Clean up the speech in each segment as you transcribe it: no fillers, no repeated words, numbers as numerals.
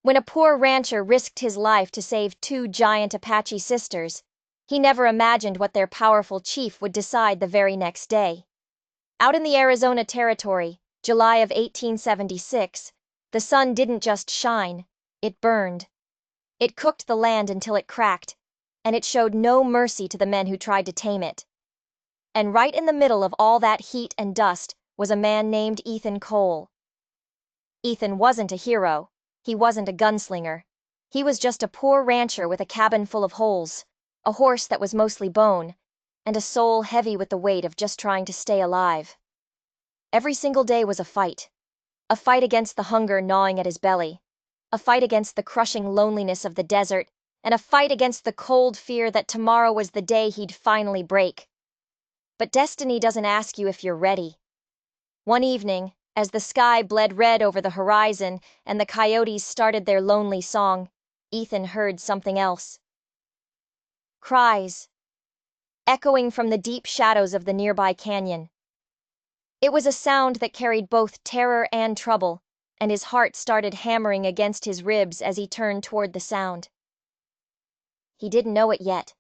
When a poor rancher risked his life to save two giant Apache sisters, he never imagined what their powerful chief would decide the very next day. Out in the Arizona Territory, July of 1876, the sun didn't just shine, it burned. It cooked the land until it cracked, and it showed no mercy to the men who tried to tame it. And right in the middle of all that heat and dust was a man named Ethan Cole. Ethan wasn't a hero. He wasn't a gunslinger. He was just a poor rancher with a cabin full of holes, a horse that was mostly bone, and a soul heavy with the weight of just trying to stay alive. Every single day was a fight against the hunger gnawing at his belly, a fight against the crushing loneliness of the desert, and a fight against the cold fear that tomorrow was the day he'd finally break. But destiny doesn't ask you if you're ready. One evening, as the sky bled red over the horizon and the coyotes started their lonely song, Ethan heard something else. Cries, echoing from the deep shadows of the nearby canyon. It was a sound that carried both terror and trouble, and his heart started hammering against his ribs as he turned toward the sound. He didn't know it yet,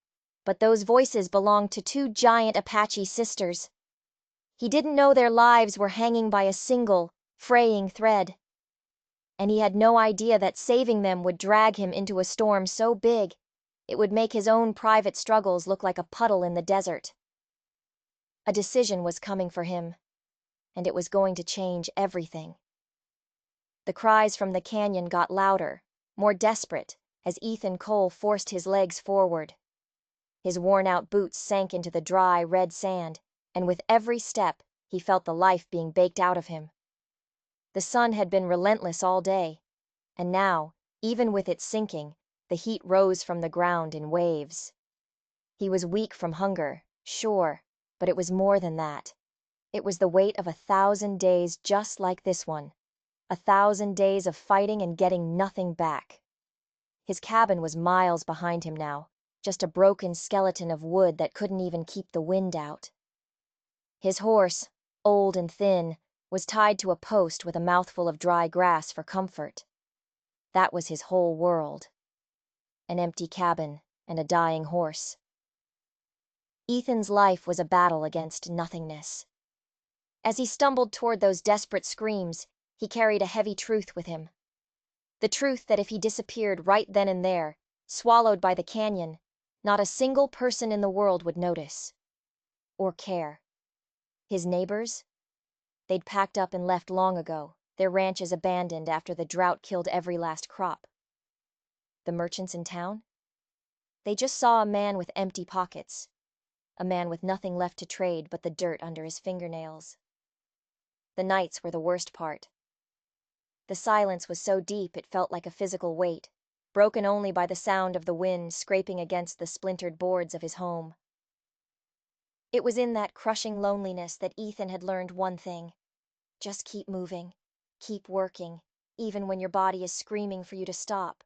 but those voices belonged to two giant Apache sisters. He didn't know their lives were hanging by a single, fraying thread. And he had no idea that saving them would drag him into a storm so big, it would make his own private struggles look like a puddle in the desert. A decision was coming for him, and it was going to change everything. The cries from the canyon got louder, more desperate, as Ethan Cole forced his legs forward. His worn-out boots sank into the dry, red sand, and with every step, he felt the life being baked out of him. The sun had been relentless all day, and now, even with it sinking, the heat rose from the ground in waves. He was weak from hunger, sure, but it was more than that. It was the weight of 1,000 days just like this one. 1,000 days of fighting and getting nothing back. His cabin was miles behind him now, just a broken skeleton of wood that couldn't even keep the wind out. His horse, old and thin, was tied to a post with a mouthful of dry grass for comfort. That was his whole world. An empty cabin and a dying horse. Ethan's life was a battle against nothingness. As he stumbled toward those desperate screams, he carried a heavy truth with him. The truth that if he disappeared right then and there, swallowed by the canyon, not a single person in the world would notice. Or care. His neighbors? They'd packed up and left long ago, their ranches abandoned after the drought killed every last crop. The merchants in town? They just saw a man with empty pockets. A man with nothing left to trade but the dirt under his fingernails. The nights were the worst part. The silence was so deep it felt like a physical weight, broken only by the sound of the wind scraping against the splintered boards of his home. It was in that crushing loneliness that Ethan had learned one thing. Just keep moving, keep working, even when your body is screaming for you to stop.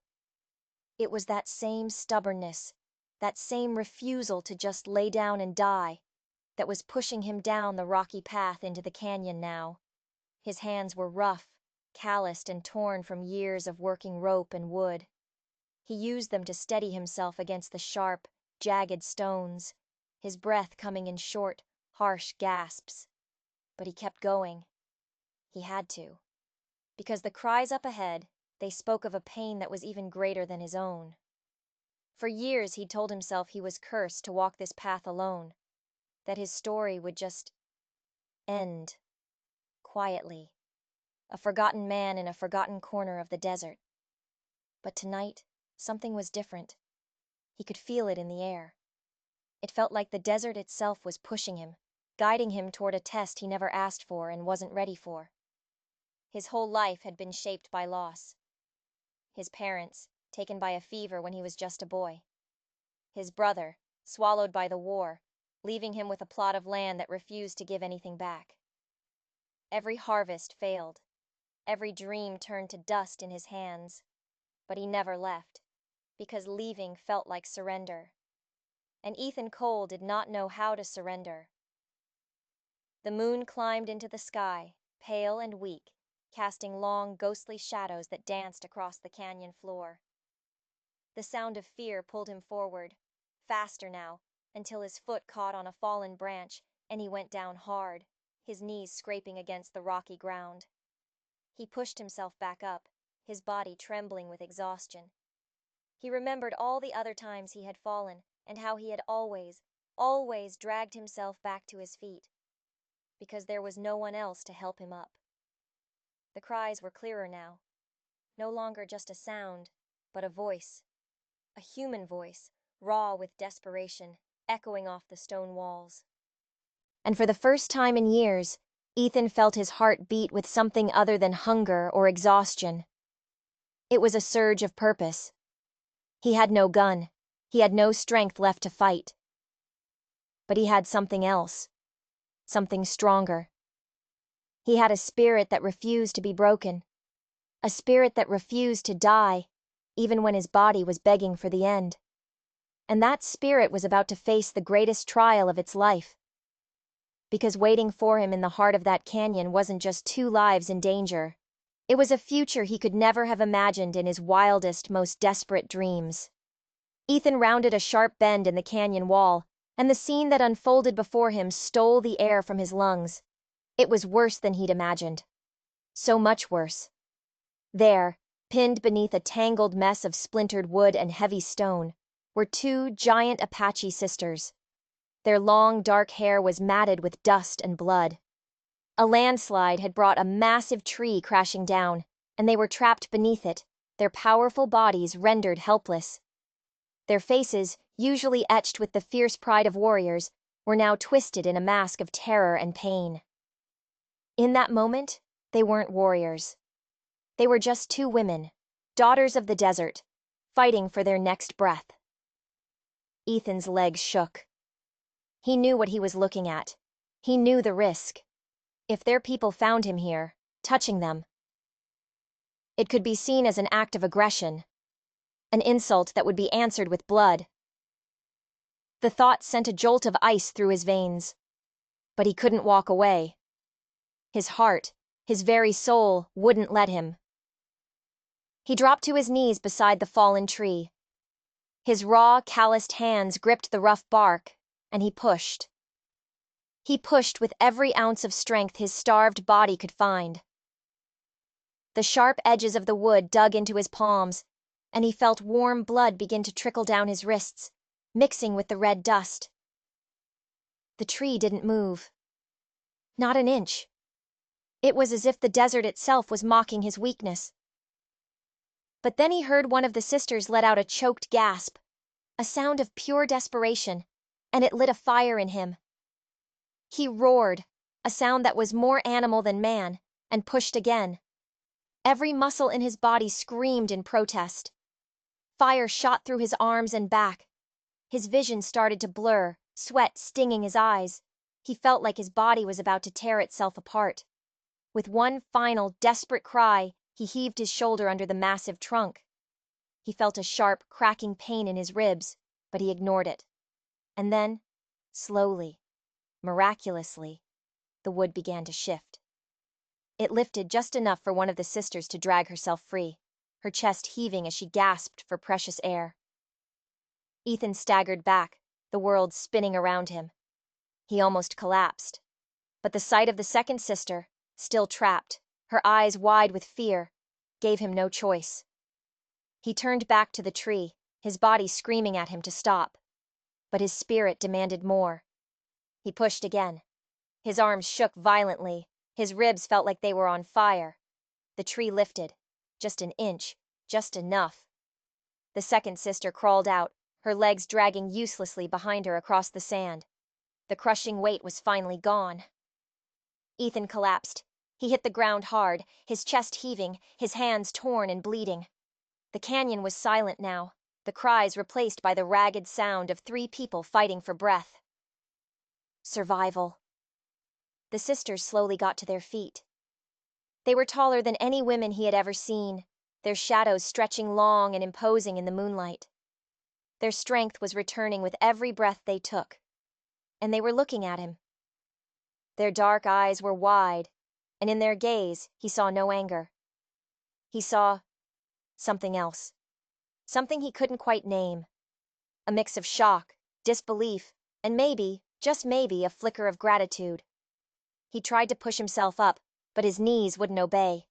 It was that same stubbornness, that same refusal to just lay down and die, that was pushing him down the rocky path into the canyon now. His hands were rough, calloused and torn from years of working rope and wood. He used them to steady himself against the sharp, jagged stones, his breath coming in short, harsh gasps. But he kept going. He had to. Because the cries up ahead, they spoke of a pain that was even greater than his own. For years he'd told himself he was cursed to walk this path alone, that his story would just end, quietly, a forgotten man in a forgotten corner of the desert. But tonight, something was different. He could feel it in the air. It felt like the desert itself was pushing him, guiding him toward a test he never asked for and wasn't ready for. His whole life had been shaped by loss. His parents, taken by a fever when he was just a boy. His brother, swallowed by the war, leaving him with a plot of land that refused to give anything back. Every harvest failed. Every dream turned to dust in his hands. But he never left, because leaving felt like surrender. And Ethan Cole did not know how to surrender. The moon climbed into the sky, pale and weak, casting long, ghostly shadows that danced across the canyon floor. The sound of fear pulled him forward, faster now, until his foot caught on a fallen branch and he went down hard, his knees scraping against the rocky ground. He pushed himself back up, his body trembling with exhaustion. He remembered all the other times he had fallen and how he had always dragged himself back to his feet, because there was no one else to help him up. The cries were clearer now, no longer just a sound, but a voice. A human voice, raw with desperation, echoing off the stone walls. And for the first time in years, Ethan felt his heart beat with something other than hunger or exhaustion. It was a surge of purpose. He had no gun. He had no strength left to fight. But he had something else. Something stronger. He had a spirit that refused to be broken. A spirit that refused to die, even when his body was begging for the end. And that spirit was about to face the greatest trial of its life. Because waiting for him in the heart of that canyon wasn't just 2 lives in danger. It was a future he could never have imagined in his wildest, most desperate dreams. Ethan rounded a sharp bend in the canyon wall, and the scene that unfolded before him stole the air from his lungs. It was worse than he'd imagined. So much worse. There, pinned beneath a tangled mess of splintered wood and heavy stone, were 2 giant Apache sisters. Their long, dark hair was matted with dust and blood. A landslide had brought a massive tree crashing down, and they were trapped beneath it, their powerful bodies rendered helpless. Their faces, usually etched with the fierce pride of warriors, were now twisted in a mask of terror and pain. In that moment, they weren't warriors. They were just 2 women, daughters of the desert, fighting for their next breath. Ethan's legs shook. He knew what he was looking at. He knew the risk. If their people found him here, touching them, it could be seen as an act of aggression, an insult that would be answered with blood. The thought sent a jolt of ice through his veins. But he couldn't walk away. His heart, his very soul, wouldn't let him. He dropped to his knees beside the fallen tree. His raw, calloused hands gripped the rough bark, and he pushed. He pushed with every ounce of strength his starved body could find. The sharp edges of the wood dug into his palms, and he felt warm blood begin to trickle down his wrists, mixing with the red dust. The tree didn't move. Not an inch. It was as if the desert itself was mocking his weakness. But then he heard one of the sisters let out a choked gasp, a sound of pure desperation, and it lit a fire in him. He roared, a sound that was more animal than man, and pushed again. Every muscle in his body screamed in protest. Fire shot through his arms and back. His vision started to blur, sweat stinging his eyes. He felt like his body was about to tear itself apart. With one final, desperate cry, he heaved his shoulder under the massive trunk. He felt a sharp, cracking pain in his ribs, but he ignored it. And then, slowly, miraculously, the wood began to shift. It lifted just enough for one of the sisters to drag herself free, her chest heaving as she gasped for precious air. Ethan staggered back, the world spinning around him. He almost collapsed. But the sight of the second sister, still trapped, her eyes wide with fear, gave him no choice. He turned back to the tree, his body screaming at him to stop. But his spirit demanded more. He pushed again. His arms shook violently, his ribs felt like they were on fire. The tree lifted. Just an inch, just enough. The second sister crawled out, her legs dragging uselessly behind her across the sand. The crushing weight was finally gone. Ethan collapsed. He hit the ground hard, his chest heaving, his hands torn and bleeding. The canyon was silent now, the cries replaced by the ragged sound of 3 people fighting for breath. Survival. The sisters slowly got to their feet. They were taller than any women he had ever seen, their shadows stretching long and imposing in the moonlight. Their strength was returning with every breath they took. And they were looking at him. Their dark eyes were wide, and in their gaze, he saw no anger. He saw something else. Something he couldn't quite name. A mix of shock, disbelief, and maybe, just maybe, a flicker of gratitude. He tried to push himself up, but his knees wouldn't obey.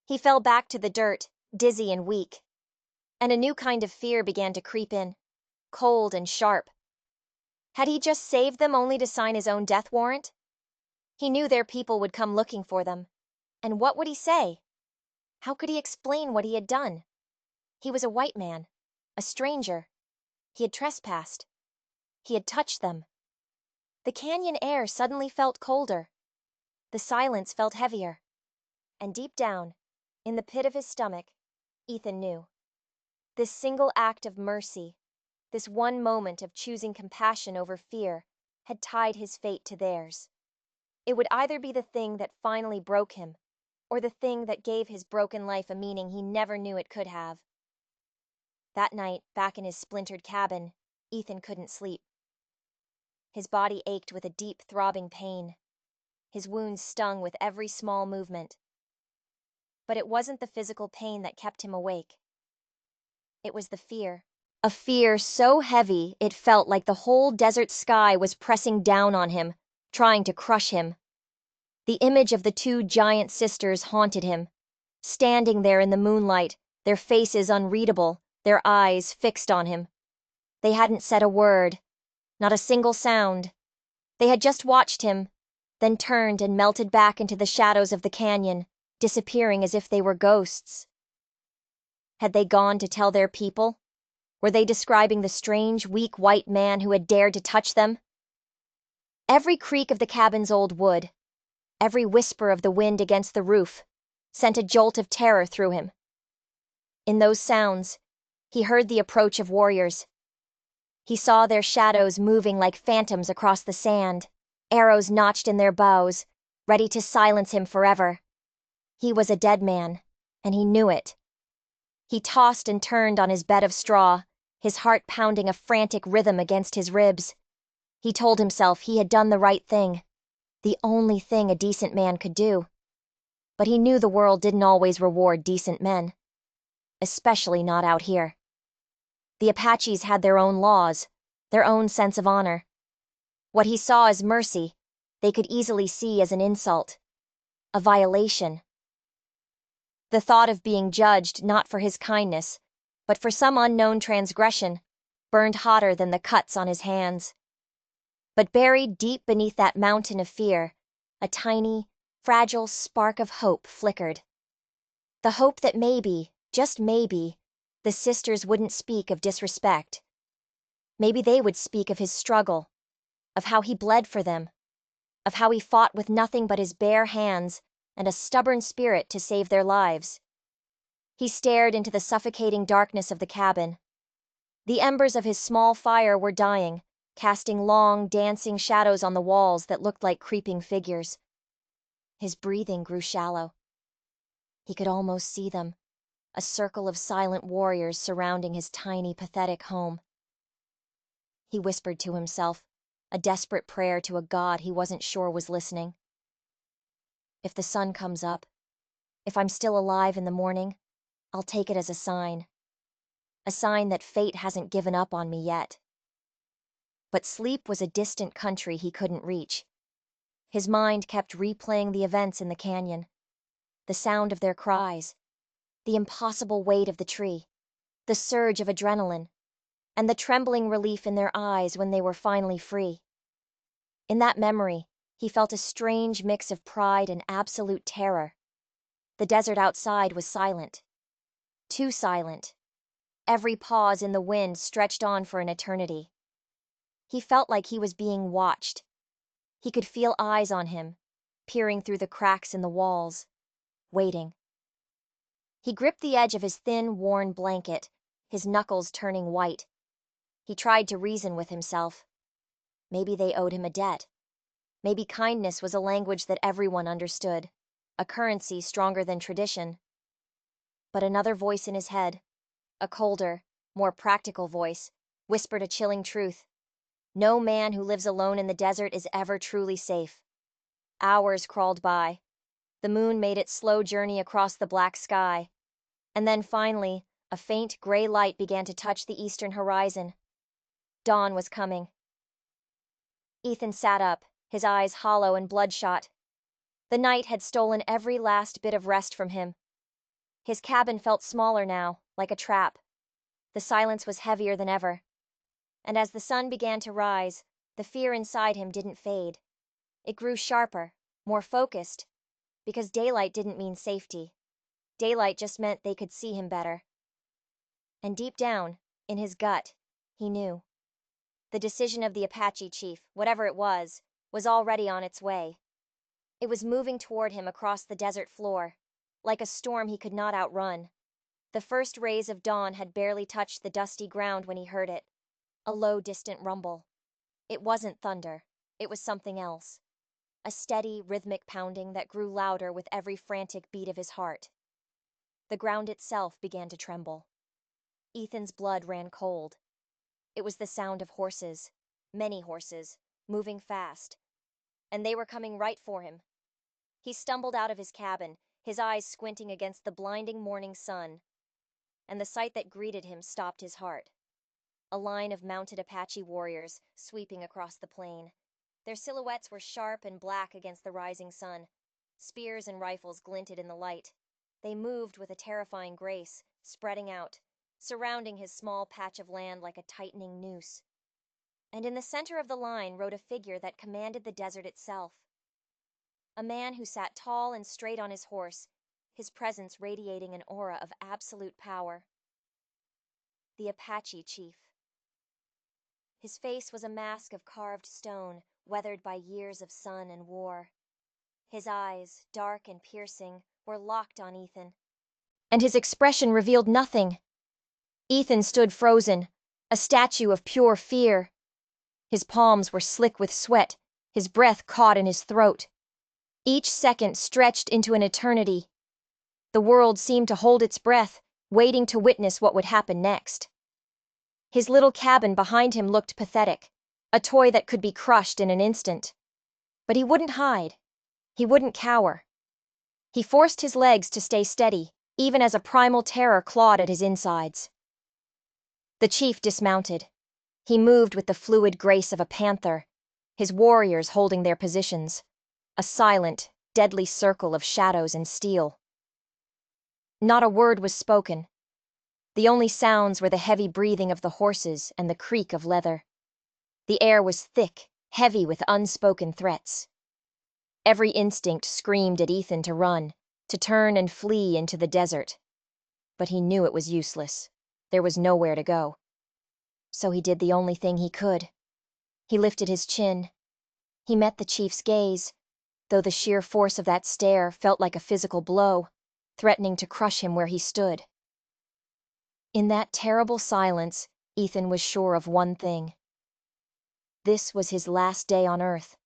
He fell back to the dirt, dizzy and weak. And a new kind of fear began to creep in, cold and sharp. Had he just saved them only to sign his own death warrant? He knew their people would come looking for them. And what would he say? How could he explain what he had done? He was a white man, a stranger. He had trespassed. He had touched them. The canyon air suddenly felt colder. The silence felt heavier. And deep down, in the pit of his stomach, Ethan knew. This single act of mercy, this one moment of choosing compassion over fear, had tied his fate to theirs. It would either be the thing that finally broke him, or the thing that gave his broken life a meaning he never knew it could have. That night, back in his splintered cabin, Ethan couldn't sleep. His body ached with a deep, throbbing pain. His wounds stung with every small movement. But it wasn't the physical pain that kept him awake. It was the fear. A fear so heavy it felt like the whole desert sky was pressing down on him, trying to crush him. The image of the two giant sisters haunted him, standing there in the moonlight, their faces unreadable, their eyes fixed on him. They hadn't said a word, not a single sound. They had just watched him, then turned and melted back into the shadows of the canyon, disappearing as if they were ghosts. Had they gone to tell their people? Were they describing the strange, weak white man who had dared to touch them? Every creak of the cabin's old wood, every whisper of the wind against the roof, sent a jolt of terror through him. In those sounds, he heard the approach of warriors. He saw their shadows moving like phantoms across the sand, arrows notched in their bows, ready to silence him forever. He was a dead man, and he knew it. He tossed and turned on his bed of straw, his heart pounding a frantic rhythm against his ribs. He told himself he had done the right thing, the only thing a decent man could do. But he knew the world didn't always reward decent men, especially not out here. The Apaches had their own laws, their own sense of honor. What he saw as mercy, they could easily see as an insult, a violation. The thought of being judged not for his kindness, but for some unknown transgression, burned hotter than the cuts on his hands. But buried deep beneath that mountain of fear, a tiny, fragile spark of hope flickered. The hope that maybe, just maybe, the sisters wouldn't speak of disrespect. Maybe they would speak of his struggle, of how he bled for them, of how he fought with nothing but his bare hands and a stubborn spirit to save their lives. He stared into the suffocating darkness of the cabin. The embers of his small fire were dying, casting long, dancing shadows on the walls that looked like creeping figures. His breathing grew shallow. He could almost see them, a circle of silent warriors surrounding his tiny, pathetic home. He whispered to himself, a desperate prayer to a God he wasn't sure was listening. If the sun comes up, if I'm still alive in the morning, I'll take it as a sign that fate hasn't given up on me yet. But sleep was a distant country he couldn't reach. His mind kept replaying the events in the canyon, the sound of their cries, the impossible weight of the tree, the surge of adrenaline, and the trembling relief in their eyes when they were finally free. In that memory, he felt a strange mix of pride and absolute terror. The desert outside was silent. Too silent. Every pause in the wind stretched on for an eternity. He felt like he was being watched. He could feel eyes on him, peering through the cracks in the walls, waiting. He gripped the edge of his thin, worn blanket, his knuckles turning white. He tried to reason with himself. Maybe they owed him a debt. Maybe kindness was a language that everyone understood, a currency stronger than tradition. But another voice in his head, a colder, more practical voice, whispered a chilling truth. No man who lives alone in the desert is ever truly safe. Hours crawled by, The moon made its slow journey across the black sky, and then finally, a faint gray light began to touch the eastern horizon. Dawn was coming. Ethan sat up, his eyes hollow and bloodshot. The night had stolen every last bit of rest from him. His cabin felt smaller now, like a trap. The silence was heavier than ever. And as the sun began to rise, the fear inside him didn't fade. It grew sharper, more focused, because daylight didn't mean safety. Daylight just meant they could see him better. And deep down, in his gut, he knew. The decision of the Apache chief, whatever it was already on its way. It was moving toward him across the desert floor, like a storm he could not outrun. The first rays of dawn had barely touched the dusty ground when he heard it. A low, distant rumble. It wasn't thunder. It was something else. A steady, rhythmic pounding that grew louder with every frantic beat of his heart. The ground itself began to tremble. Ethan's blood ran cold. It was the sound of horses, many horses, moving fast. And they were coming right for him. He stumbled out of his cabin, his eyes squinting against the blinding morning sun. And the sight that greeted him stopped his heart. A line of mounted Apache warriors sweeping across the plain. Their silhouettes were sharp and black against the rising sun. Spears and rifles glinted in the light. They moved with a terrifying grace, spreading out, surrounding his small patch of land like a tightening noose. And in the center of the line rode a figure that commanded the desert itself. A man who sat tall and straight on his horse, his presence radiating an aura of absolute power. The Apache chief. His face was a mask of carved stone, weathered by years of sun and war. His eyes, dark and piercing, were locked on Ethan. And his expression revealed nothing. Ethan stood frozen, a statue of pure fear. His palms were slick with sweat, his breath caught in his throat. Each second stretched into an eternity. The world seemed to hold its breath, waiting to witness what would happen next. His little cabin behind him looked pathetic, a toy that could be crushed in an instant. But he wouldn't hide. He wouldn't cower. He forced his legs to stay steady, even as a primal terror clawed at his insides. The chief dismounted. He moved with the fluid grace of a panther, his warriors holding their positions, a silent, deadly circle of shadows and steel. Not a word was spoken. The only sounds were the heavy breathing of the horses and the creak of leather. The air was thick, heavy with unspoken threats. Every instinct screamed at Ethan to run, to turn and flee into the desert. But he knew it was useless. There was nowhere to go. So he did the only thing he could. He lifted his chin. He met the chief's gaze, though the sheer force of that stare felt like a physical blow, threatening to crush him where he stood. In that terrible silence, Ethan was sure of one thing. This was his last day on Earth.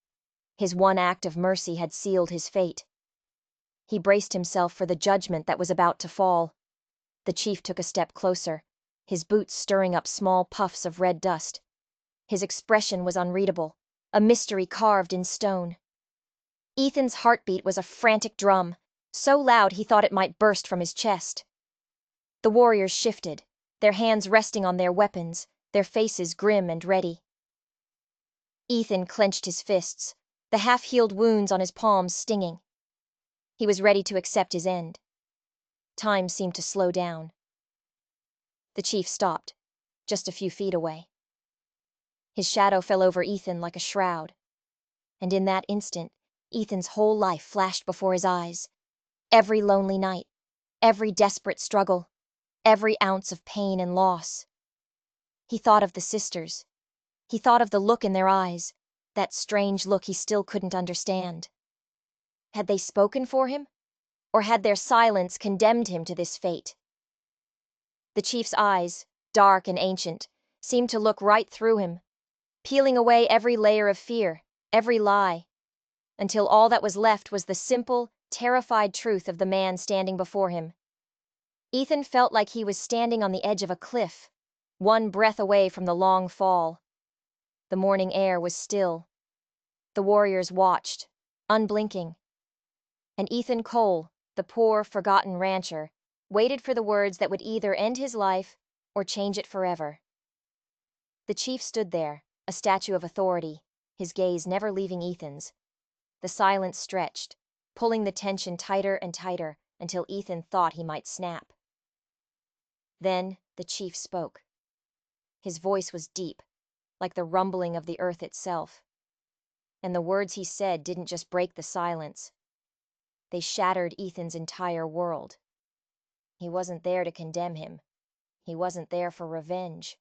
His one act of mercy had sealed his fate. He braced himself for the judgment that was about to fall. The chief took a step closer, his boots stirring up small puffs of red dust. His expression was unreadable, a mystery carved in stone. Ethan's heartbeat was a frantic drum, so loud he thought it might burst from his chest. The warriors shifted, their hands resting on their weapons, their faces grim and ready. Ethan clenched his fists, the half-healed wounds on his palms stinging. He was ready to accept his end. Time seemed to slow down. The chief stopped, just a few feet away. His shadow fell over Ethan like a shroud. And in that instant, Ethan's whole life flashed before his eyes. Every lonely night, every desperate struggle, every ounce of pain and loss. He thought of the sisters. He thought of the look in their eyes, that strange look he still couldn't understand. Had they spoken for him? Or had their silence condemned him to this fate? The chief's eyes, dark and ancient, seemed to look right through him, peeling away every layer of fear, every lie, until all that was left was the simple, terrified truth of the man standing before him. Ethan felt like he was standing on the edge of a cliff, one breath away from the long fall. The morning air was still. The warriors watched, unblinking. and Ethan Cole, the poor, forgotten rancher, waited for the words that would either end his life or change it forever. The chief stood there, a statue of authority, his gaze never leaving Ethan's. The silence stretched, pulling the tension tighter and tighter until Ethan thought he might snap. Then the chief spoke. His voice was deep, like the rumbling of the earth itself. And the words he said didn't just break the silence. They shattered Ethan's entire world. He wasn't there to condemn him. He wasn't there for revenge.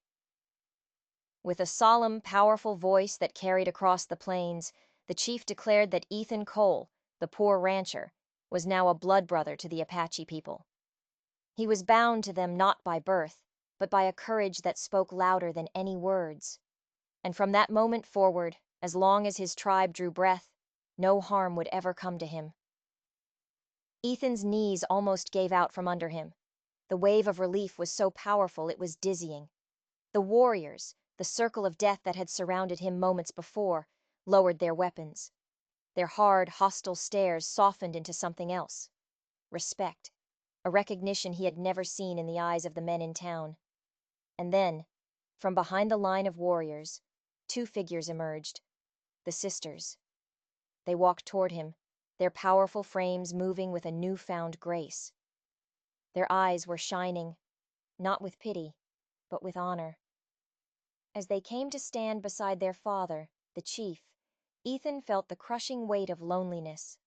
With a solemn, powerful voice that carried across the plains, the chief declared that Ethan Cole, the poor rancher, was now a blood brother to the Apache people. He was bound to them not by birth, but by a courage that spoke louder than any words. And from that moment forward, as long as his tribe drew breath, no harm would ever come to him. Ethan's knees almost gave out from under him. The wave of relief was so powerful it was dizzying. The warriors, the circle of death that had surrounded him moments before, lowered their weapons. Their hard, hostile stares softened into something else. Respect. A recognition he had never seen in the eyes of the men in town. And then, from behind the line of warriors, two figures emerged. The sisters. They walked toward him, their powerful frames moving with a newfound grace. Their eyes were shining, not with pity, but with honor. As they came to stand beside their father, the chief, Ethan felt the crushing weight of loneliness.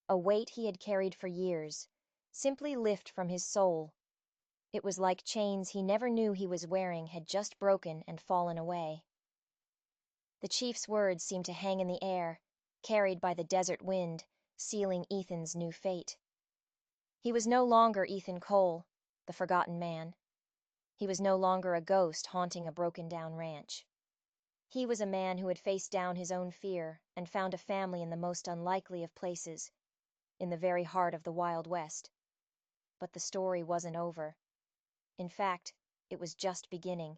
A weight he had carried for years, simply lift from his soul. It was like chains he never knew he was wearing had just broken and fallen away. The chief's words seemed to hang in the air, carried by the desert wind, sealing Ethan's new fate. He was no longer Ethan Cole, the forgotten man. He was no longer a ghost haunting a broken-down ranch. He was a man who had faced down his own fear and found a family in the most unlikely of places, in the very heart of the Wild West. But the story wasn't over. In fact, it was just beginning.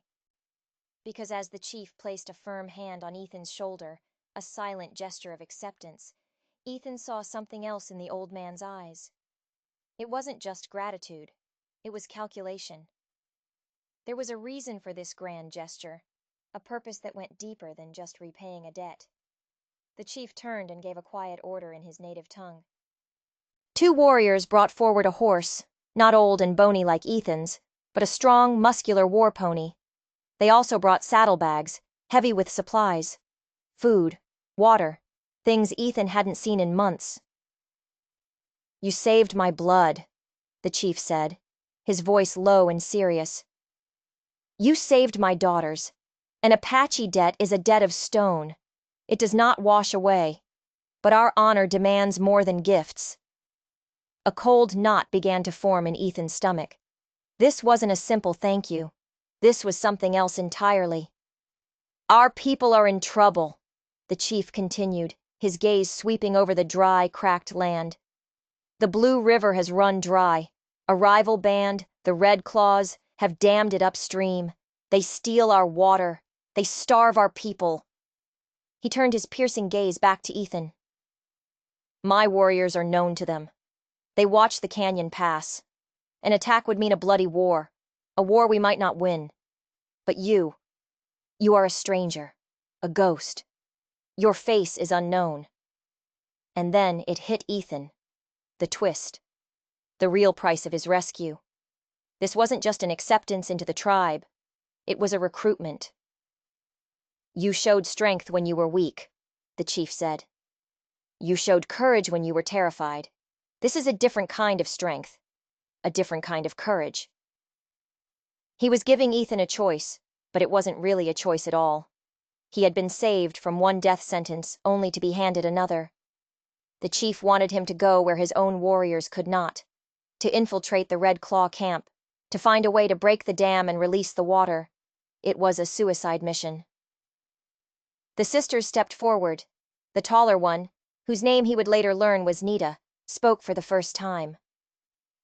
Because as the chief placed a firm hand on Ethan's shoulder, a silent gesture of acceptance, Ethan saw something else in the old man's eyes. It wasn't just gratitude. It was calculation. There was a reason for this grand gesture, a purpose that went deeper than just repaying a debt. The chief turned and gave a quiet order in his native tongue. Two warriors brought forward a horse, not old and bony like Ethan's, but a strong, muscular war pony. They also brought saddlebags, heavy with supplies, food, water, things Ethan hadn't seen in months. "You saved my blood," the chief said, his voice low and serious. "You saved my daughters. An Apache debt is a debt of stone. It does not wash away. But our honor demands more than gifts." A cold knot began to form in Ethan's stomach. This wasn't a simple thank you. This was something else entirely. "Our people are in trouble," the chief continued, his gaze sweeping over the dry, cracked land. "The Blue River has run dry. A rival band, the Red Claws, have dammed it upstream. They steal our water. They starve our people." He turned his piercing gaze back to Ethan. "My warriors are known to them. They watch the canyon pass. An attack would mean a bloody war, a war we might not win. But you are a stranger, a ghost. Your face is unknown." And then it hit Ethan. The twist. The real price of his rescue. This wasn't just an acceptance into the tribe. It was a recruitment. "You showed strength when you were weak," the chief said. "You showed courage when you were terrified. This is a different kind of strength. A different kind of courage." He was giving Ethan a choice, but it wasn't really a choice at all. He had been saved from one death sentence only to be handed another. The chief wanted him to go where his own warriors could not, to infiltrate the Red Claw camp, to find a way to break the dam and release the water. It was a suicide mission. The sisters stepped forward. The taller one, whose name he would later learn was Nita, spoke for the first time.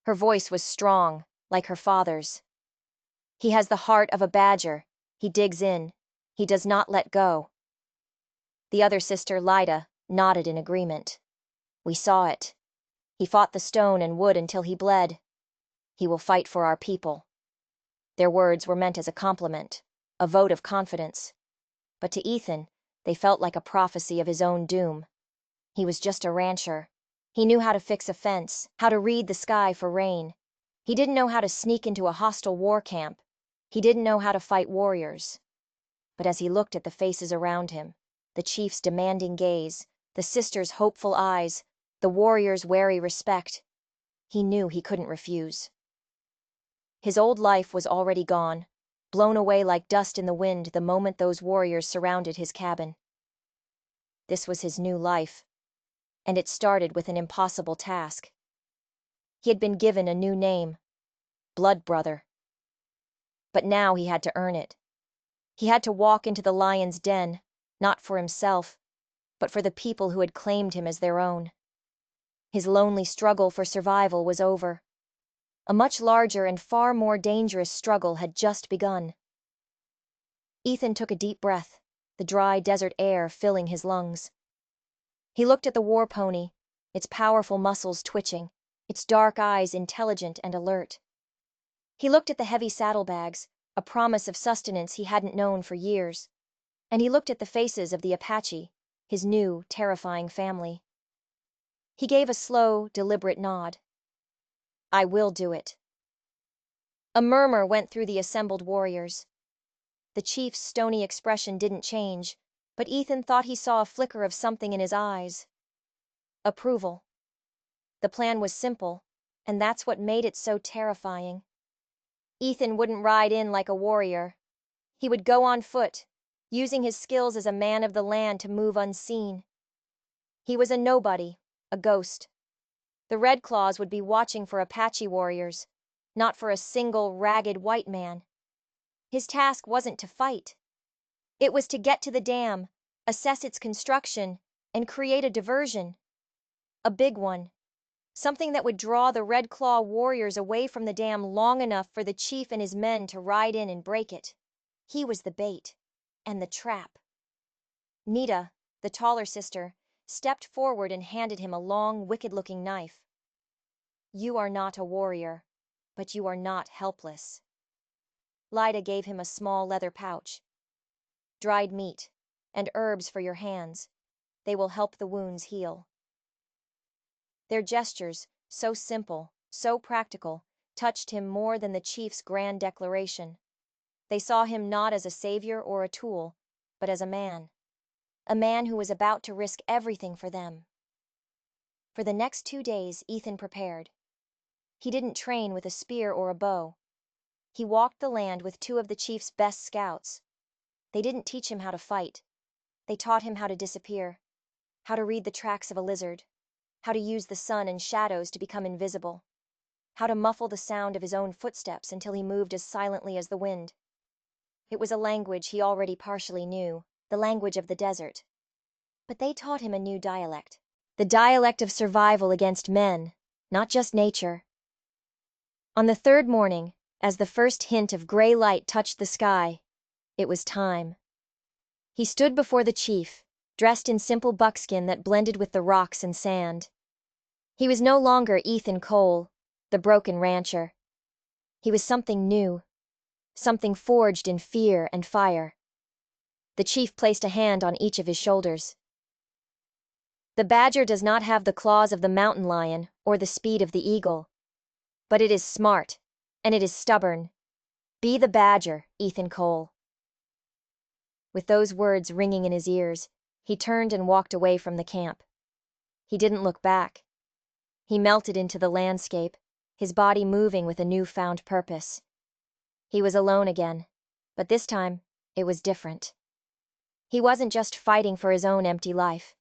Her voice was strong, like her father's. "He has the heart of a badger. He digs in. He does not let go." The other sister, Lyda, nodded in agreement. "We saw it." He fought the stone and wood until he bled. He will fight for our people. Their words were meant as a compliment, a vote of confidence. But to Ethan, they felt like a prophecy of his own doom. He was just a rancher. He knew how to fix a fence, how to read the sky for rain. He didn't know how to sneak into a hostile war camp. He didn't know how to fight warriors. But as he looked at the faces around him, the chief's demanding gaze, the sisters' hopeful eyes, the warriors' wary respect, he knew he couldn't refuse. His old life was already gone, blown away like dust in the wind the moment those warriors surrounded his cabin. This was his new life, and it started with an impossible task. He had been given a new name, Blood Brother. But now he had to earn it. He had to walk into the lion's den, not for himself, but for the people who had claimed him as their own. His lonely struggle for survival was over. A much larger and far more dangerous struggle had just begun. Ethan took a deep breath, the dry desert air filling his lungs. He looked at the war pony, its powerful muscles twitching, its dark eyes intelligent and alert. He looked at the heavy saddlebags, a promise of sustenance he hadn't known for years. And he looked at the faces of the Apache, his new, terrifying family. He gave a slow, deliberate nod. I will do it. A murmur went through the assembled warriors. The chief's stony expression didn't change, but Ethan thought he saw a flicker of something in his eyes. Approval. The plan was simple, and that's what made it so terrifying. Ethan wouldn't ride in like a warrior. He would go on foot, using his skills as a man of the land to move unseen. He was a nobody, a ghost. The Red Claws would be watching for Apache warriors, not for a single ragged white man. His task wasn't to fight. It was to get to the dam, assess its construction, and create a diversion. A big one. Something that would draw the Red Claw warriors away from the dam long enough for the chief and his men to ride in and break it. He was the bait, and the trap. Nita, the taller sister, stepped forward and handed him a long, wicked-looking knife. You are not a warrior, but you are not helpless. Lyda gave him a small leather pouch. Dried meat, and herbs for your hands. They will help the wounds heal. Their gestures, so simple, so practical, touched him more than the chief's grand declaration. They saw him not as a savior or a tool, but as a man. A man who was about to risk everything for them. For the next 2 days, Ethan prepared. He didn't train with a spear or a bow. He walked the land with 2 of the chief's best scouts. They didn't teach him how to fight. They taught him how to disappear, how to read the tracks of a lizard, how to use the sun and shadows to become invisible, how to muffle the sound of his own footsteps until he moved as silently as the wind. It was a language he already partially knew, the language of the desert. But they taught him a new dialect, the dialect of survival against men, not just nature. On the 3rd morning, as the first hint of gray light touched the sky, it was time. He stood before the chief, dressed in simple buckskin that blended with the rocks and sand. He was no longer Ethan Cole, the broken rancher. He was something new, something forged in fear and fire. The chief placed a hand on each of his shoulders. The badger does not have the claws of the mountain lion or the speed of the eagle. But it is smart, and it is stubborn. Be the badger, Ethan Cole. With those words ringing in his ears, he turned and walked away from the camp. He didn't look back. He melted into the landscape, his body moving with a newfound purpose. He was alone again, but this time, it was different. He wasn't just fighting for his own empty life.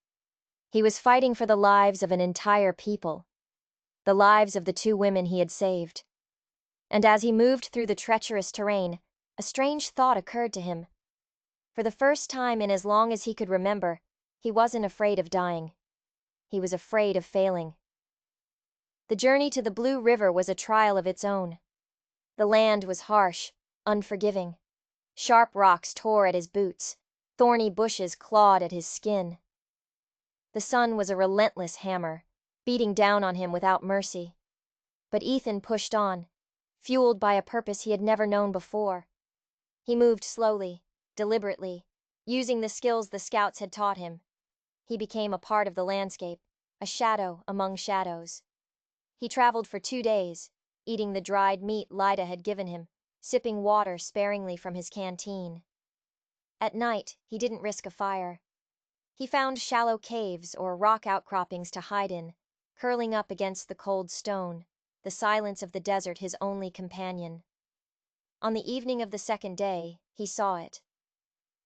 He was fighting for the lives of an entire people, the lives of the 2 women he had saved. And as he moved through the treacherous terrain, a strange thought occurred to him. For the first time in as long as he could remember, he wasn't afraid of dying. He was afraid of failing. The journey to the Blue River was a trial of its own. The land was harsh, unforgiving. Sharp rocks tore at his boots, thorny bushes clawed at his skin. The sun was a relentless hammer, beating down on him without mercy. But Ethan pushed on, fueled by a purpose he had never known before. He moved slowly, deliberately, using the skills the scouts had taught him. He became a part of the landscape, a shadow among shadows. He traveled for 2 days, eating the dried meat Lyda had given him, sipping water sparingly from his canteen. At night, he didn't risk a fire. He found shallow caves or rock outcroppings to hide in, curling up against the cold stone, the silence of the desert his only companion. On the evening of the 2nd day, he saw it.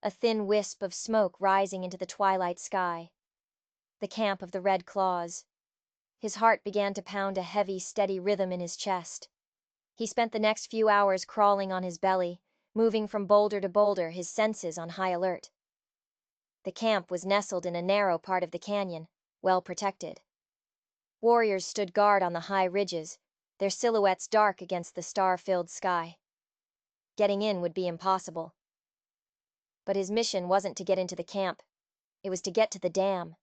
A thin wisp of smoke rising into the twilight sky. The camp of the Red Claws. His heart began to pound a heavy, steady rhythm in his chest. He spent the next few hours crawling on his belly, moving from boulder to boulder, his senses on high alert. The camp was nestled in a narrow part of the canyon, well protected. Warriors stood guard on the high ridges, their silhouettes dark against the star-filled sky. Getting in would be impossible. But his mission wasn't to get into the camp. It was to get to the dam.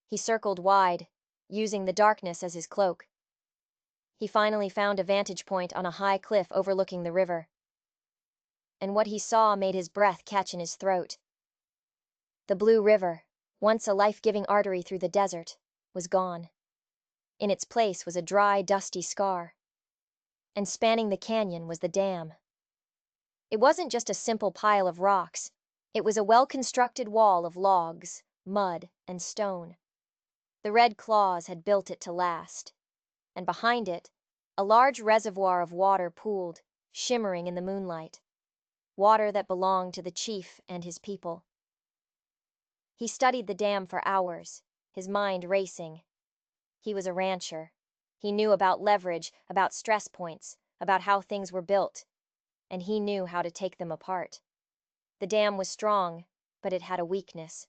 He circled wide, using the darkness as his cloak. He finally found a vantage point on a high cliff overlooking the river. And what he saw made his breath catch in his throat. The Blue River, once a life-giving artery through the desert, was gone. In its place was a dry, dusty scar. And spanning the canyon was the dam. It wasn't just a simple pile of rocks. It was a well-constructed wall of logs, mud, and stone. The Red Claws had built it to last. And behind it, a large reservoir of water pooled, shimmering in the moonlight. Water that belonged to the chief and his people. He studied the dam for hours, his mind racing. He was a rancher. He knew about leverage, about stress points, about how things were built. And he knew how to take them apart. The dam was strong, but it had a weakness.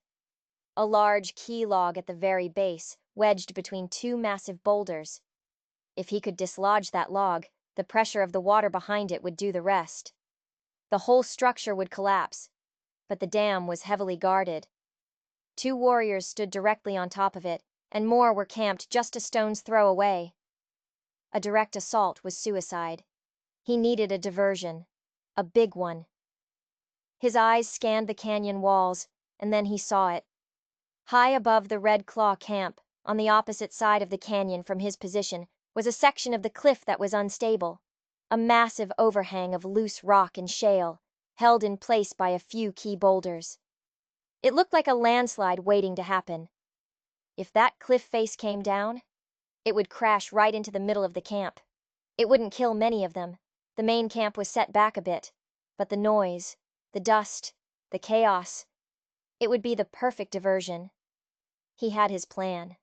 A large key log at the very base, wedged between 2 massive boulders. If he could dislodge that log, the pressure of the water behind it would do the rest. The whole structure would collapse, but the dam was heavily guarded. 2 warriors stood directly on top of it, and more were camped just a stone's throw away. A direct assault was suicide. He needed a diversion, a big one. His eyes scanned the canyon walls, and then he saw it. High above the Red Claw camp, on the opposite side of the canyon from his position, was a section of the cliff that was unstable. A massive overhang of loose rock and shale, held in place by a few key boulders. It looked like a landslide waiting to happen. If that cliff face came down, it would crash right into the middle of the camp. It wouldn't kill many of them. The main camp was set back a bit, but the noise, the dust, the chaos, it would be the perfect diversion. He had his plan.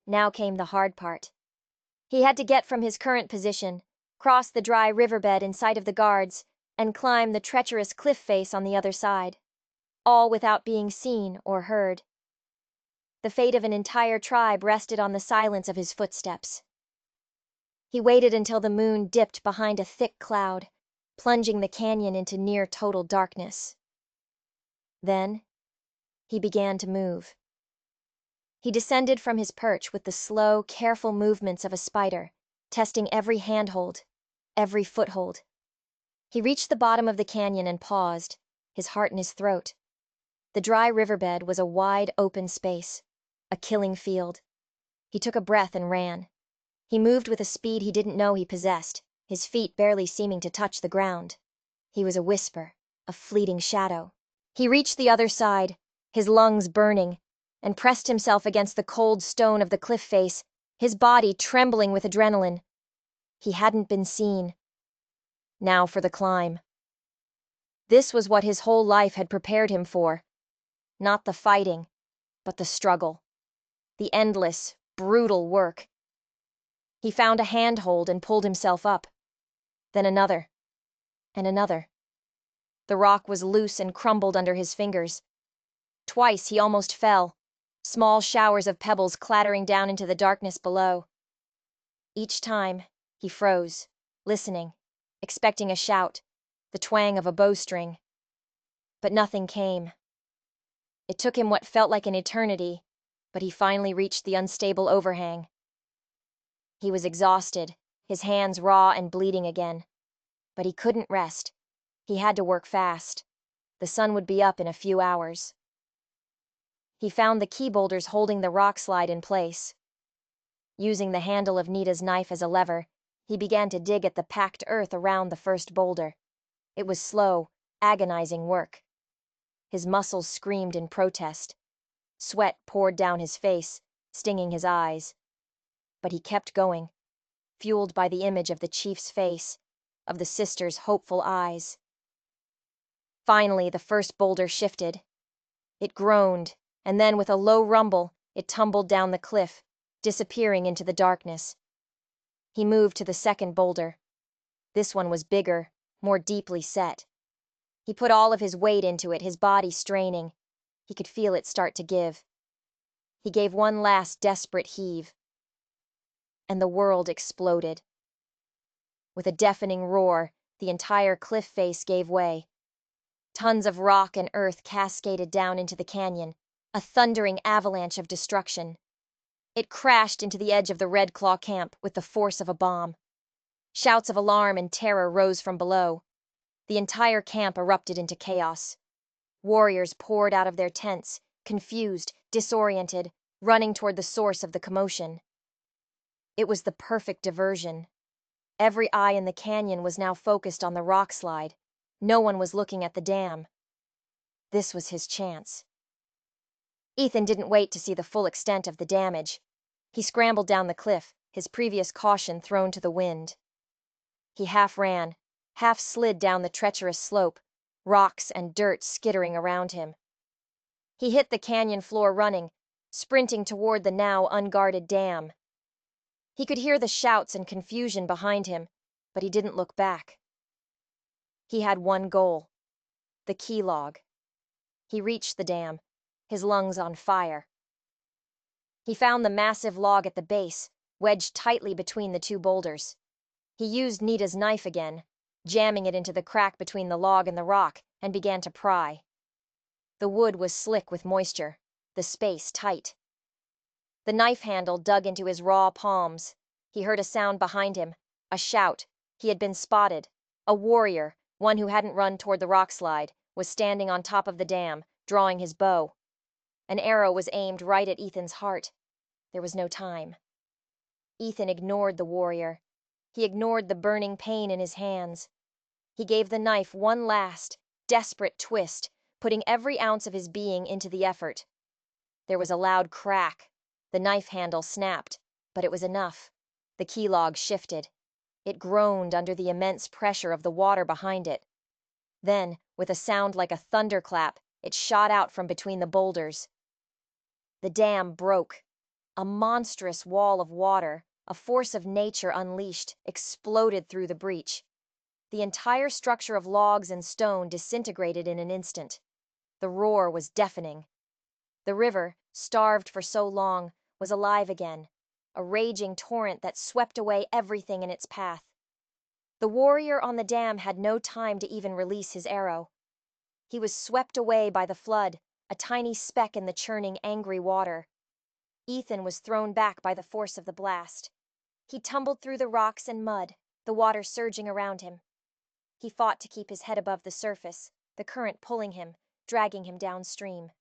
Now came the hard part. He had to get from his current position, cross the dry riverbed in sight of the guards, and climb the treacherous cliff face on the other side, all without being seen or heard. The fate of an entire tribe rested on the silence of his footsteps. He waited until the moon dipped behind a thick cloud, plunging the canyon into near total darkness. Then, he began to move. He descended from his perch with the slow, careful movements of a spider, testing every handhold, every foothold. He reached the bottom of the canyon and paused, his heart in his throat. The dry riverbed was a wide, open space, a killing field. He took a breath and ran. He moved with a speed he didn't know he possessed, his feet barely seeming to touch the ground. He was a whisper, a fleeting shadow. He reached the other side, his lungs burning, and pressed himself against the cold stone of the cliff face, his body trembling with adrenaline. He hadn't been seen. Now for the climb. This was what his whole life had prepared him for. Not the fighting, but the struggle. The endless, brutal work. He found a handhold and pulled himself up. Then another. And another. The rock was loose and crumbled under his fingers. Twice he almost fell, small showers of pebbles clattering down into the darkness below. Each time, he froze, listening, expecting a shout, the twang of a bowstring. But nothing came. It took him what felt like an eternity, but he finally reached the unstable overhang. He was exhausted, his hands raw and bleeding again. But he couldn't rest. He had to work fast. The sun would be up in a few hours. He found the key boulders holding the rock slide in place. Using the handle of Nita's knife as a lever, he began to dig at the packed earth around the first boulder. It was slow, agonizing work. His muscles screamed in protest. Sweat poured down his face, stinging his eyes. But he kept going, fueled by the image of the chief's face, of the sisters' hopeful eyes. Finally, the first boulder shifted. It groaned, and then with a low rumble, it tumbled down the cliff, disappearing into the darkness. He moved to the second boulder. This one was bigger, more deeply set. He put all of his weight into it, his body straining. He could feel it start to give. He gave one last desperate heave. And the world exploded. With a deafening roar, the entire cliff face gave way. Tons of rock and earth cascaded down into the canyon, a thundering avalanche of destruction. It crashed into the edge of the Red Claw camp with the force of a bomb. Shouts of alarm and terror rose from below. The entire camp erupted into chaos. Warriors poured out of their tents, confused, disoriented, running toward the source of the commotion. It was the perfect diversion. Every eye in the canyon was now focused on the rock slide. No one was looking at the dam. This was his chance. Ethan didn't wait to see the full extent of the damage. He scrambled down the cliff, his previous caution thrown to the wind. He half ran, half slid down the treacherous slope, rocks and dirt skittering around him. He hit the canyon floor running, sprinting toward the now unguarded dam. He could hear the shouts and confusion behind him, but he didn't look back. He had one goal: the key log. He reached the dam, his lungs on fire. He found the massive log at the base, wedged tightly between the two boulders. He used Nita's knife again, jamming it into the crack between the log and the rock, and began to pry. The wood was slick with moisture, the space tight. The knife handle dug into his raw palms. He heard a sound behind him, a shout. He had been spotted. A warrior, one who hadn't run toward the rock slide, was standing on top of the dam, drawing his bow. An arrow was aimed right at Ethan's heart. There was no time. Ethan ignored the warrior. He ignored the burning pain in his hands. He gave the knife one last, desperate twist, putting every ounce of his being into the effort. There was a loud crack. The knife handle snapped, but it was enough. The key log shifted. It groaned under the immense pressure of the water behind it. Then, with a sound like a thunderclap, it shot out from between the boulders. The dam broke. A monstrous wall of water, a force of nature unleashed, exploded through the breach. The entire structure of logs and stone disintegrated in an instant. The roar was deafening. The river, starved for so long, was alive again, a raging torrent that swept away everything in its path. The warrior on the dam had no time to even release his arrow. He was swept away by the flood, a tiny speck in the churning, angry water. Ethan was thrown back by the force of the blast. He tumbled through the rocks and mud, the water surging around him. He fought to keep his head above the surface, the current pulling him, dragging him downstream.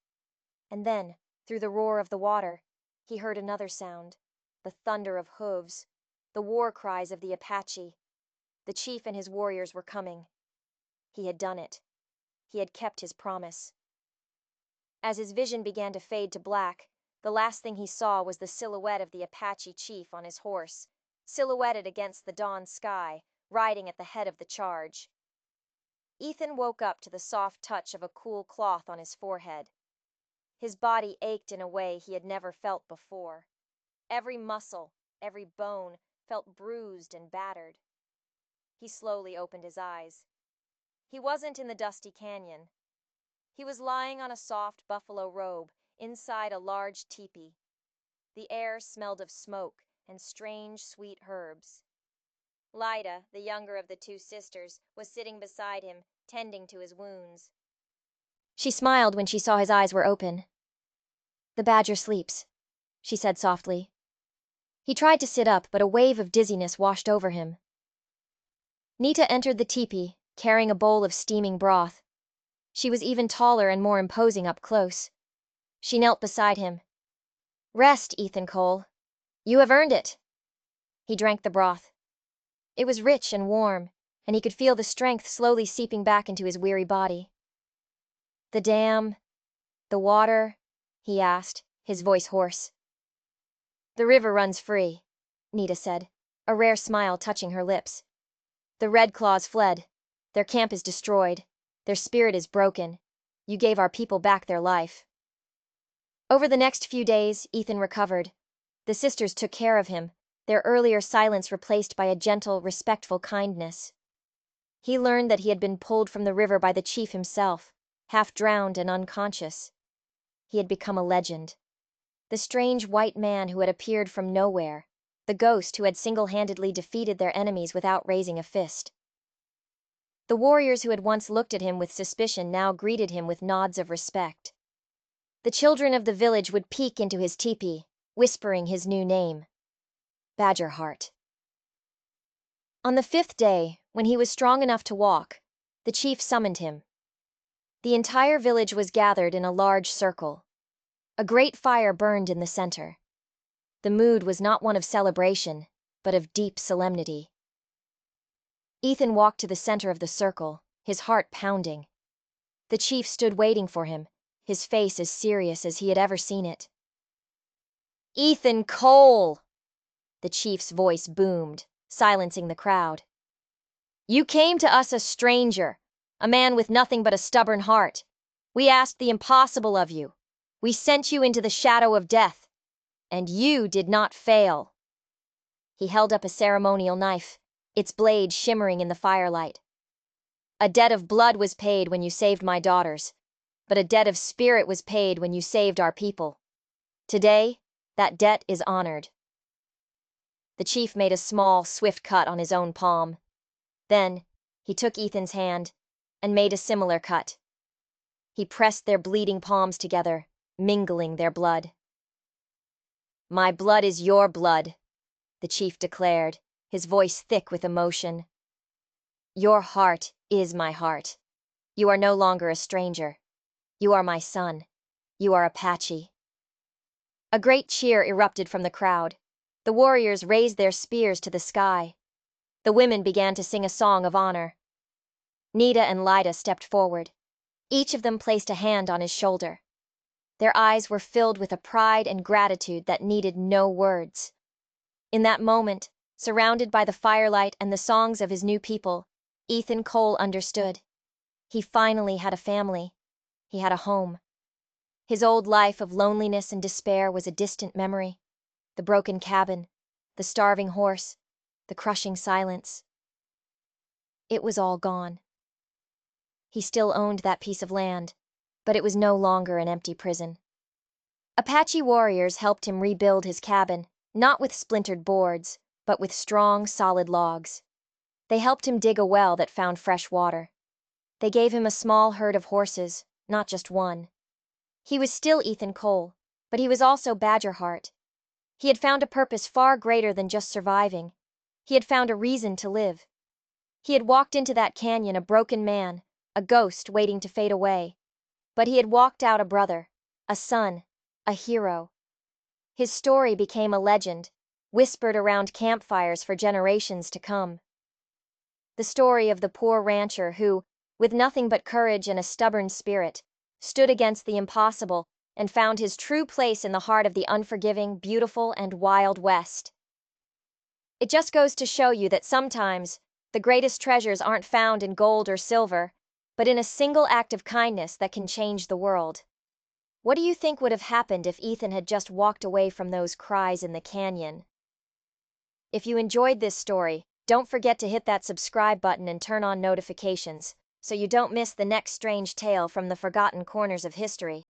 And then, through the roar of the water, he heard another sound, the thunder of hooves, the war cries of the Apache. The chief and his warriors were coming. He had done it. He had kept his promise. As his vision began to fade to black, the last thing he saw was the silhouette of the Apache chief on his horse, silhouetted against the dawn sky, riding at the head of the charge. Ethan woke up to the soft touch of a cool cloth on his forehead. His body ached in a way he had never felt before. Every muscle, every bone, felt bruised and battered. He slowly opened his eyes. He wasn't in the dusty canyon. He was lying on a soft buffalo robe inside a large teepee. The air smelled of smoke and strange, sweet herbs. Lyda, the younger of the two sisters, was sitting beside him, tending to his wounds. She smiled when she saw his eyes were open. "The badger sleeps," she said softly. He tried to sit up, but a wave of dizziness washed over him. Nita entered the teepee, carrying a bowl of steaming broth. She was even taller and more imposing up close. She knelt beside him. "Rest, Ethan Cole. You have earned it." He drank the broth. It was rich and warm, and he could feel the strength slowly seeping back into his weary body. "The dam, the water?" he asked, his voice hoarse. "The river runs free," Nita said, a rare smile touching her lips. "The Red Claws fled. Their camp is destroyed. Their spirit is broken. You gave our people back their life." Over the next few days, Ethan recovered. The sisters took care of him, their earlier silence replaced by a gentle, respectful kindness. He learned that he had been pulled from the river by the chief himself, half drowned and unconscious. He had become a legend. The strange white man who had appeared from nowhere, the ghost who had single-handedly defeated their enemies without raising a fist. The warriors who had once looked at him with suspicion now greeted him with nods of respect. The children of the village would peek into his teepee, whispering his new name, Badger Heart. On the 5th day, when he was strong enough to walk, the chief summoned him. The entire village was gathered in a large circle. A great fire burned in the center. The mood was not one of celebration, but of deep solemnity. Ethan walked to the center of the circle, his heart pounding. The chief stood waiting for him, his face as serious as he had ever seen it. "Ethan Cole!" The chief's voice boomed, silencing the crowd. "You came to us a stranger, a man with nothing but a stubborn heart. We asked the impossible of you. We sent you into the shadow of death, and you did not fail." He held up a ceremonial knife, its blade shimmering in the firelight. "A debt of blood was paid when you saved my daughters, but a debt of spirit was paid when you saved our people. Today, that debt is honored." The chief made a small, swift cut on his own palm. Then, he took Ethan's hand and made a similar cut. He pressed their bleeding palms together, mingling their blood. "My blood is your blood," the chief declared, his voice thick with emotion. "Your heart is my heart. You are no longer a stranger. You are my son. You are Apache." A great cheer erupted from the crowd. The warriors raised their spears to the sky. The women began to sing a song of honor. Nita and Lyda stepped forward. Each of them placed a hand on his shoulder. Their eyes were filled with a pride and gratitude that needed no words. In that moment, surrounded by the firelight and the songs of his new people, Ethan Cole understood. He finally had a family. He had a home. His old life of loneliness and despair was a distant memory. The broken cabin, the starving horse, the crushing silence. It was all gone. He still owned that piece of land, but it was no longer an empty prison. Apache warriors helped him rebuild his cabin, not with splintered boards, but with strong, solid logs. They helped him dig a well that found fresh water. They gave him a small herd of horses, not just one. He was still Ethan Cole, but he was also Badger Heart. He had found a purpose far greater than just surviving. He had found a reason to live. He had walked into that canyon a broken man, a ghost waiting to fade away. But he had walked out a brother, a son, a hero. His story became a legend, whispered around campfires for generations to come. The story of the poor rancher who, with nothing but courage and a stubborn spirit, stood against the impossible and found his true place in the heart of the unforgiving, beautiful, and wild West. It just goes to show you that sometimes the greatest treasures aren't found in gold or silver, but in a single act of kindness that can change the world. What do you think would have happened if Ethan had just walked away from those cries in the canyon? If you enjoyed this story, don't forget to hit that subscribe button and turn on notifications, so you don't miss the next strange tale from the forgotten corners of history.